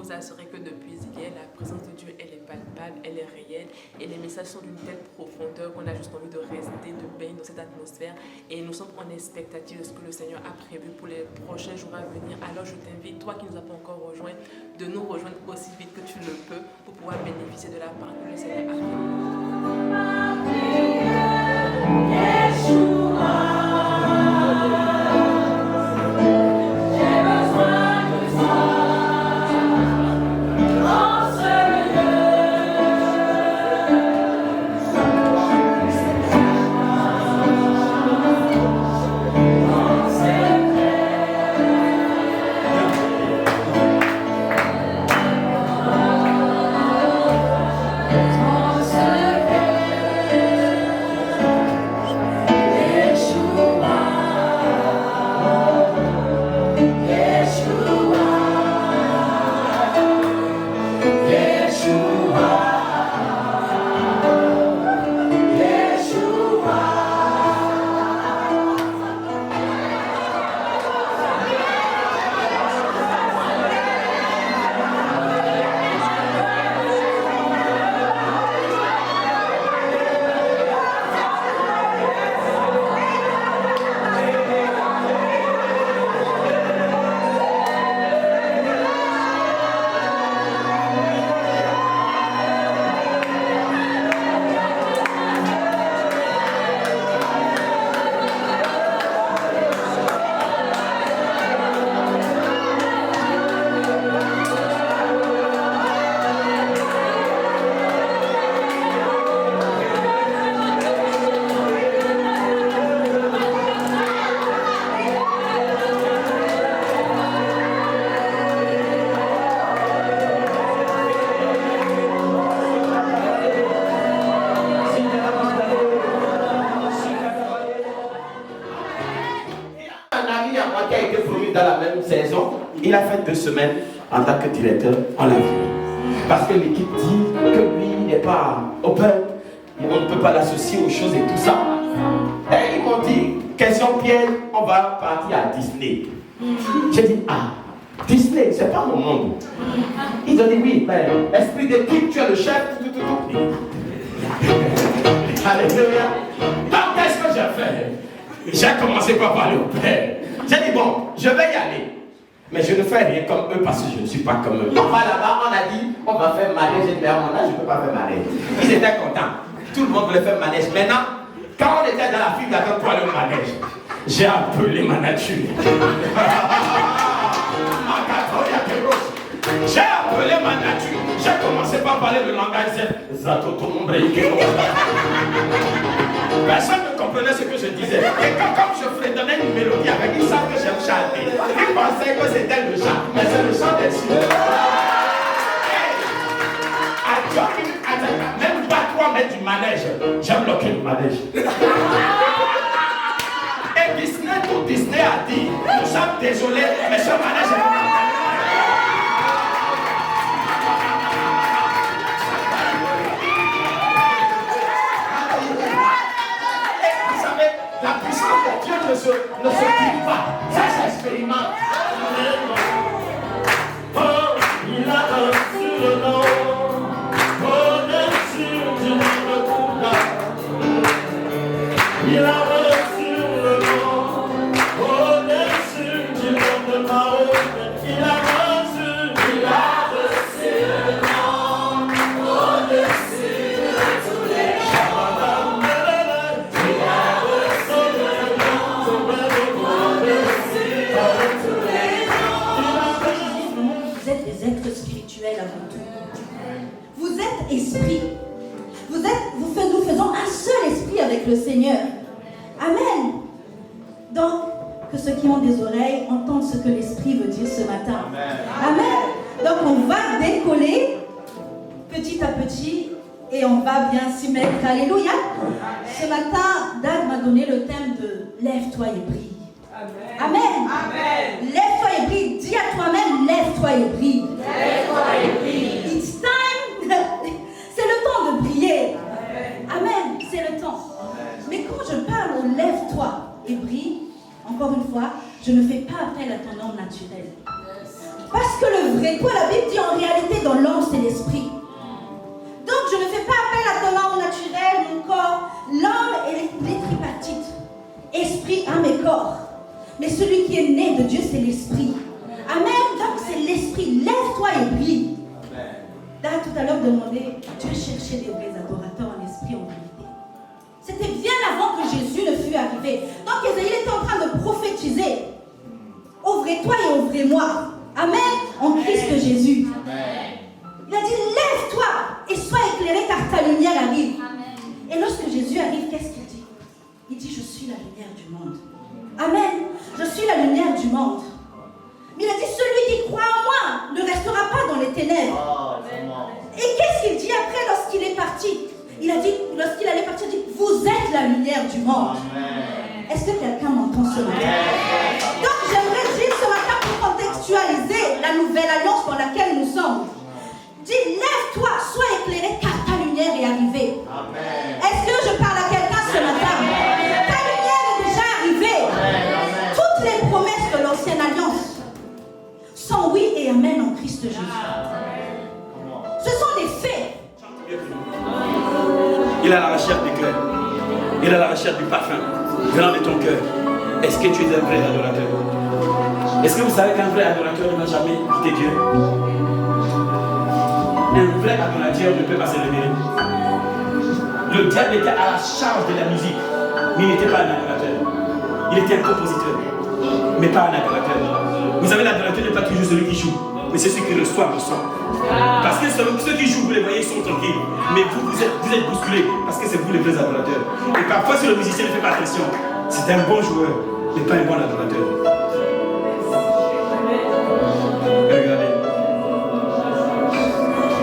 vous assurer que depuis hier, la présence de Dieu, elle est palpable, elle est réelle. Et les messages sont d'une telle profondeur qu'on a juste envie de rester, de baigner dans cette atmosphère. Et nous sommes en expectative de ce que le Seigneur a prévu pour les prochains jours à venir. Alors je t'invite, toi qui ne nous as pas encore rejoints, de nous rejoindre aussi vite que tu le peux pour pouvoir bénéficier de la parole que le Seigneur a fait. Il a fait 2 semaines en tant que directeur en la vie. Parce que l'équipe dit que lui n'est pas open, on ne peut pas l'associer aux choses et tout ça. Et ils m'ont dit, question piège, on va partir à Disney. J'ai dit, ah, Disney, c'est pas mon monde. Ils ont dit, oui, ben, esprit d'équipe, tu es le chef, tout. Alléluia. Donc, qu'est-ce que j'ai fait? J'ai commencé par parler au Père. J'ai dit, bon, je vais y aller. Mais je ne fais rien comme eux parce que je ne suis pas comme eux. On va là-bas, on a dit, on va faire manège. J'ai dit, mais à mon âge, je ne peux pas faire manège. Ils étaient contents. Tout le monde voulait faire manège. Maintenant, quand on était dans la file d'attente pour aller au manège, j'ai appelé ma nature. J'ai appelé ma nature. J'ai commencé par parler le langage. Personne ne comprenait ce que je disais. Et comme je fredonnais une mélodie avec, ils savent que j'aime chanter. Ils pensaient que c'était le chant. Mais c'est le chant des cieux. Même pas 3 mètres du manège. J'aime loquer le manège. Et Disney a dit, nous sommes désolés, mais ce manège est... La puissance de Dieu ne se quitte pas. Ça s'expérimente. Oh, il a reçu le nom. Au-dessus du nom de Bouddha. Il a reçu le nom. Au-dessus du nom de Mahomet. Il a reçu le nom. Au-dessus de tous les gens. Avant tout. Vous êtes esprit. Nous faisons un seul esprit avec le Seigneur. Amen. Donc, que ceux qui ont des oreilles entendent ce que l'esprit veut dire ce matin. Amen. Donc, on va décoller petit à petit et on va bien s'y mettre. Alléluia. Ce matin, Dag m'a donné le thème de lève-toi et brille. Amen. Amen. Lève-toi et brille. Dis à toi-même, lève-toi et brille. Lève-toi et brille. It's time. C'est le temps de briller. Amen. C'est le temps. Mais quand je parle au lève-toi et brille, encore une fois, je ne fais pas appel à ton homme naturel. Parce que le vrai toi. La Bible dit en réalité dans l'homme c'est l'esprit. Donc je ne fais pas appel à ton homme naturel, mon corps. L'homme est tripartite. Esprit, âme et corps. Mais celui qui est né de Dieu c'est l'esprit. Amen. Donc c'est l'esprit. Lève-toi et brille. Dara tout à l'heure demandé, Dieu cherchait des vrais adorateurs en esprit en vérité. C'était bien avant que Jésus ne fût arrivé. Donc Ésaïe était en train de prophétiser. Ouvrez-toi et ouvrez-moi. Amen. En Christ Jésus. Amen. Il a dit, lève-toi et sois éclairé car ta lumière arrive. Amen. Et lorsque Jésus arrive, qu'est-ce qu'il dit? Il dit, je suis la lumière du monde. Amen. Je suis la lumière du monde. Mais il a dit, celui qui croit en moi ne restera pas dans les ténèbres. Et qu'est-ce qu'il dit après lorsqu'il est parti? Il a dit, lorsqu'il allait partir, il dit, vous êtes la lumière du monde. Est-ce que quelqu'un m'entend ce matin? Donc j'aimerais dire ce matin pour contextualiser la nouvelle alliance dans laquelle nous sommes. Dis, lève-toi, sois éclairé car ta lumière est arrivée. Est-ce que je parle à quelqu'un ce matin? Ta lumière est déjà arrivée. Toutes les promesses de l'ancienne alliance sont oui et amen en Christ Jésus. Ce sont des faits. Il a la recherche du cœur. Il a la recherche du parfum venant de ton cœur. Est-ce que tu es un vrai adorateur? Est-ce que vous savez qu'un vrai adorateur ne va jamais quitter Dieu? Un vrai adorateur ne peut pas se révéler. Le diable était à la charge de la musique, mais il n'était pas un adorateur. Il était un compositeur, mais pas un adorateur. Vous savez, l'adorateur n'est pas toujours celui qui joue, mais c'est celui qui reçoit le son. Parce que ceux qui jouent, vous les voyez, ils sont tranquilles. Mais vous êtes bousculés, parce que c'est vous les vrais adorateurs. Et parfois, si le musicien ne fait pas attention, c'est un bon joueur, mais pas un bon adorateur. Regardez.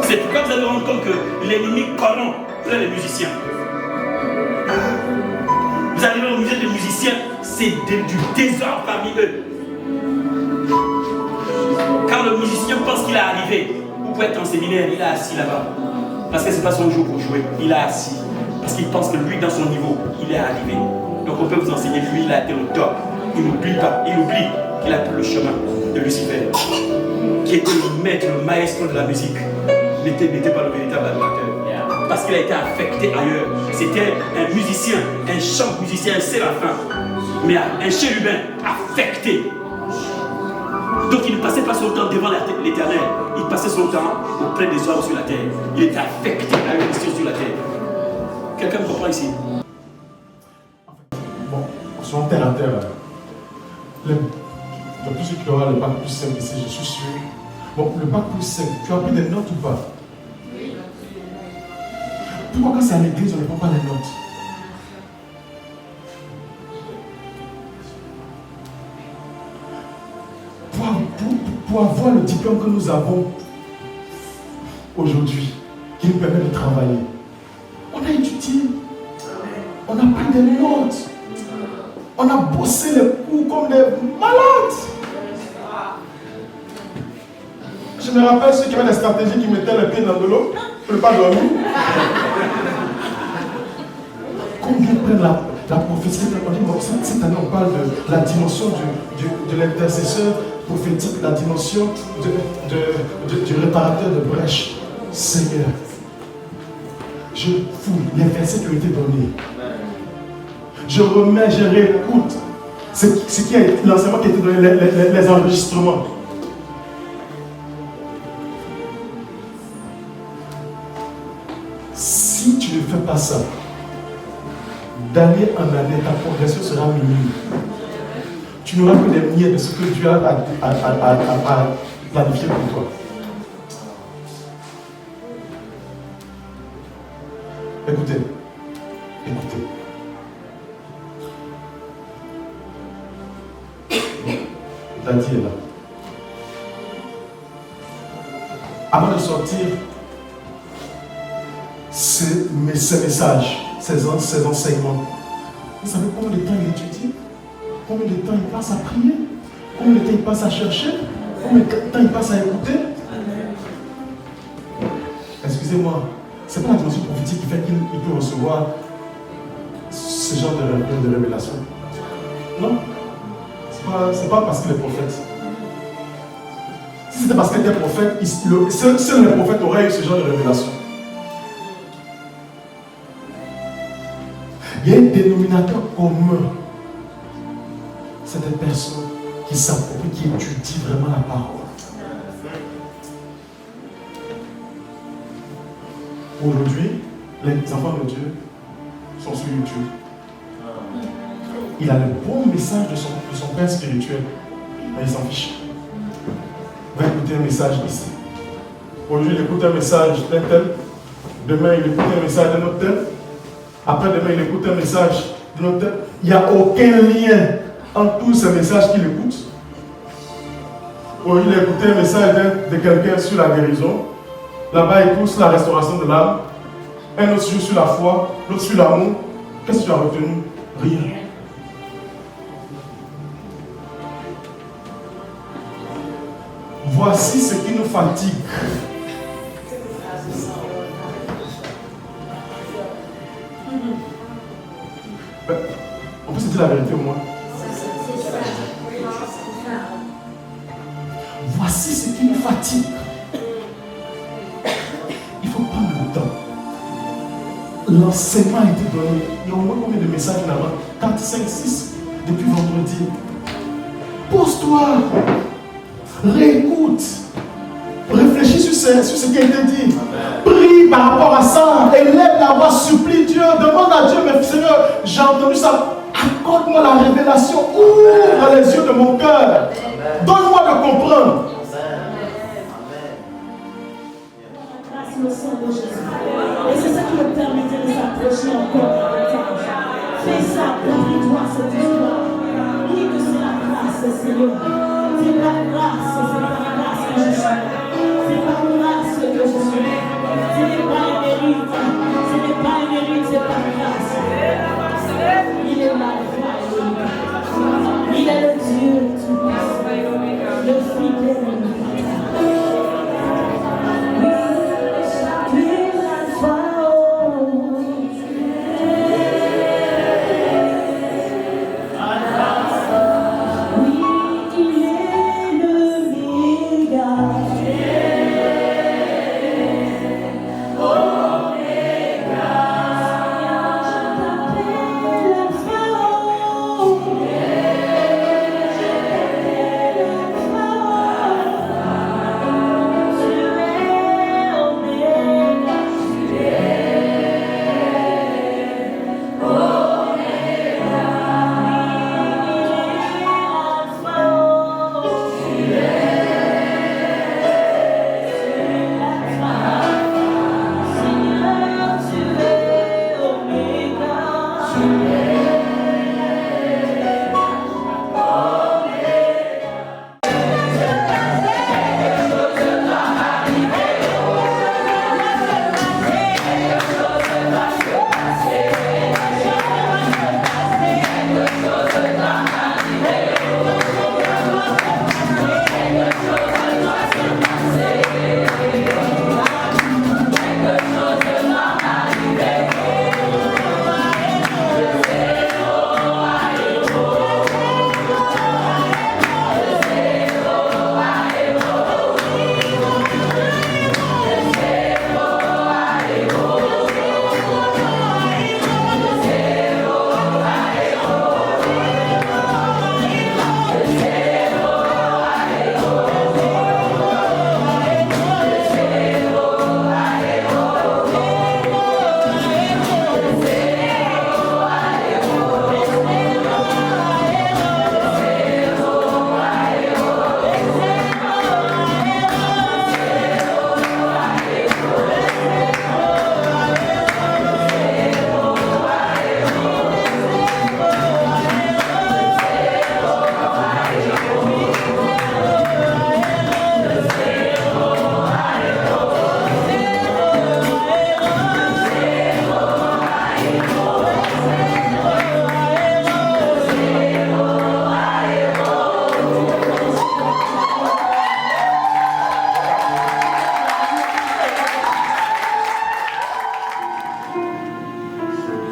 C'est pourquoi vous allez rendre compte que l'ennemi corrompt plein les musiciens. Vous allez voir au musée des musiciens, c'est du désordre parmi eux. Quand le musicien pense qu'il est arrivé, vous pouvez être en séminaire, il est assis là-bas. Parce que ce n'est pas son jour pour jouer, il est assis. Parce qu'il pense que lui, dans son niveau, il est arrivé. Donc on peut vous enseigner, lui, il a été au top. Il n'oublie pas, il oublie qu'il a pris le chemin de Lucifer, qui était le maître, le maestro de la musique. N'était pas le véritable adorateur. Parce qu'il a été affecté ailleurs. C'était un musicien, un chant musicien, un séraphin. Mais un chérubin affecté. Donc il ne passait pas son temps devant l'Éternel. Il passait son temps auprès des hommes sur la terre. Il était affecté à une mission sur la terre. Quelqu'un me comprend ici? Bon, soyons terre à terre. Le plus sûr qu'il aura le bac plus simple ici, je suis sûr. Bon, le bac plus simple, tu as pris des notes ou pas? Oui. Pourquoi quand c'est à l'église, on ne prend pas les notes? Pour avoir le diplôme que nous avons aujourd'hui, qui nous permet de travailler, on a étudié, on a pris des notes, on a bossé les cours comme des malades. Je me rappelle ceux qui avaient des stratégies qui mettaient les pieds dans de l'eau pour ne pas dormir. Combien prennent la prophétie? On dit, bon, cette année on parle de la dimension de l'intercesseur prophétique, la dimension du réparateur de brèches. Seigneur, je fouille les versets qui ont été donnés. Je remets, je réécoute ce qui a été l'enseignement qui a été donné, les enregistrements. Si tu ne fais pas ça, d'année en année, ta progression sera minime. Tu n'auras que des miettes de ce que Dieu a planifié pour toi. Écoutez. Daddy est là. Avant de sortir ces messages, ces enseignements, vous savez combien de temps il étudie? Combien de temps il passe à prier? Combien de temps il passe à chercher? Combien de temps il passe à écouter? Excusez-moi, ce n'est pas la dimension prophétique qui fait qu'il peut recevoir ce genre de révélation. Non, ce n'est pas parce qu'il est prophète. Si c'était parce qu'elle était prophète, seul les prophètes auraient eu ce genre de révélation. Il y a un dénominateur commun. C'est des personnes qui s'approprient, qui étudient vraiment la parole. Aujourd'hui, les enfants de Dieu sont sur YouTube. Il a le bon message de son père spirituel, mais il s'en fiche. Il va écouter un message ici. Aujourd'hui, il écoute un message d'un tel. Demain, il écoute un message d'un autre tel. Après-demain, il écoute un message d'un autre tel. Il n'y a aucun lien entre tous ces messages qu'il écoute. Aujourd'hui, il a écouté un message de quelqu'un sur la guérison. Là-bas, il écoute sur la restauration de l'âme. Un autre sur la foi, l'autre sur l'amour. Qu'est-ce que tu as retenu? Rien. Voici ce qui nous fatigue. On peut se dire la vérité au moins. Voici ce qui nous fatigue. Il faut prendre le temps. L'enseignement a été donné. Il y a au moins combien de messages là-bas? 4, 5, 6 depuis vendredi. Pose-toi. Réécoute. Réfléchis sur ce qui a été dit. Prie par rapport à ça. Élève la voix, supplie Dieu. Demande à Dieu, mais Seigneur, j'ai entendu ça. Accorde-moi la révélation. Ouvre les yeux de mon cœur. Donne-moi de comprendre. Grâce au sang de Jésus. Et c'est ça qui me permettait de s'approcher encore davantage. Fais ça, oublie-toi cette histoire. Dis que c'est la grâce, Seigneur. C'est par grâce, que je suis. C'est par grâce que je suis. Ce n'est pas un mérite. Ce n'est pas un mérite, c'est par grâce. Il est là, il est le Dieu tout-puissant, le fidèle.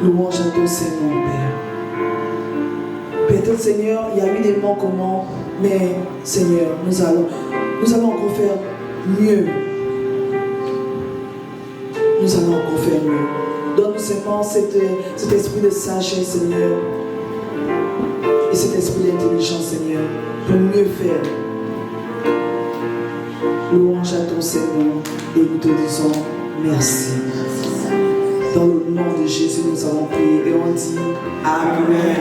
Louange à ton Seigneur, Père. Peut-être, Seigneur, il y a eu des manquements, mais Seigneur, nous allons Nous allons encore faire mieux. Nous allons encore faire mieux. Donne-nous seulement cet esprit de sagesse, Seigneur. Et cet esprit d'intelligence, Seigneur, pour mieux faire. Louange à ton Seigneur et nous te disons merci. Dans le nom de Jésus, nous allons prier et on dit Amen.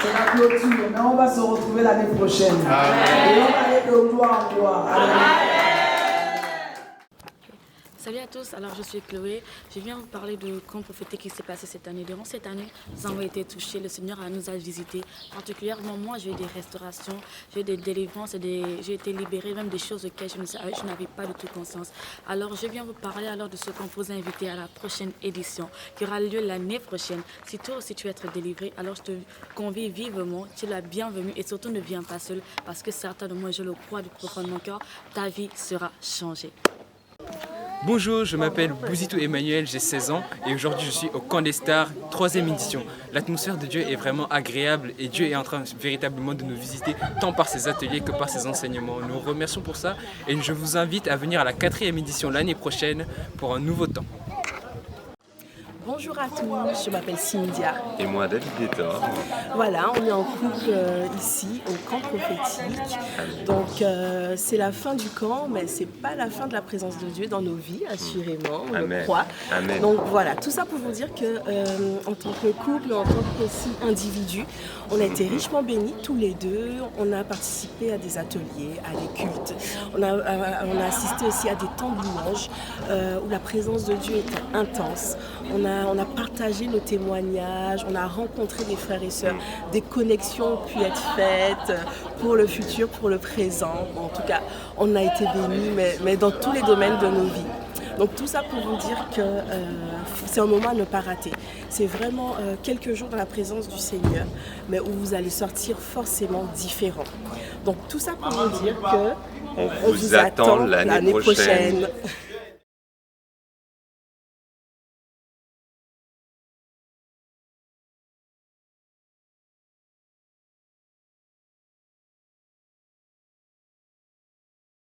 C'est la clôture, mais on va se retrouver l'année prochaine. Et on va aller de gloire en gloire. Amen. Salut à tous, alors je suis Chloé. Je viens vous parler de camp prophétique qui s'est passé cette année. Durant cette année, nous avons été touchés, le Seigneur nous a visités. Particulièrement moi, j'ai eu des restaurations, j'ai eu des délivrances, j'ai été libérée, même des choses auxquelles je n'avais pas du tout conscience. Alors je viens vous parler alors de ce qu'on vous invite à la prochaine édition qui aura lieu l'année prochaine. Si toi aussi tu veux être délivré, alors je te convie vivement, tu es la bienvenue et surtout ne viens pas seul parce que certainement, je le crois du profond de mon cœur, ta vie sera changée. Bonjour, je m'appelle Bouzitou Emmanuel, j'ai 16 ans et aujourd'hui je suis au Camp des Stars, 3e édition. L'atmosphère de Dieu est vraiment agréable et Dieu est en train véritablement de nous visiter tant par ses ateliers que par ses enseignements. Nous remercions pour ça et je vous invite à venir à la 4e édition l'année prochaine pour un nouveau temps. Bonjour à tous, je m'appelle Cynthia. Et moi, David Détor. Voilà, on est en couple ici au camp prophétique. Donc c'est la fin du camp, mais c'est pas la fin de la présence de Dieu dans nos vies, assurément, on le croit. Amen. Donc voilà, tout ça pour vous dire que en tant que couple, en tant qu'individu, on a été richement bénis tous les deux. On a participé à des ateliers, à des cultes. On a assisté aussi à des temps de louange où la présence de Dieu était intense. On a partagé nos témoignages, on a rencontré des frères et sœurs, des connexions ont pu être faites pour le futur, pour le présent. En tout cas, on a été bénis, mais dans tous les domaines de nos vies. Donc tout ça pour vous dire que c'est un moment à ne pas rater. C'est vraiment quelques jours dans la présence du Seigneur, mais où vous allez sortir forcément différent. Donc tout ça pour vous dire que on vous attend l'année prochaine.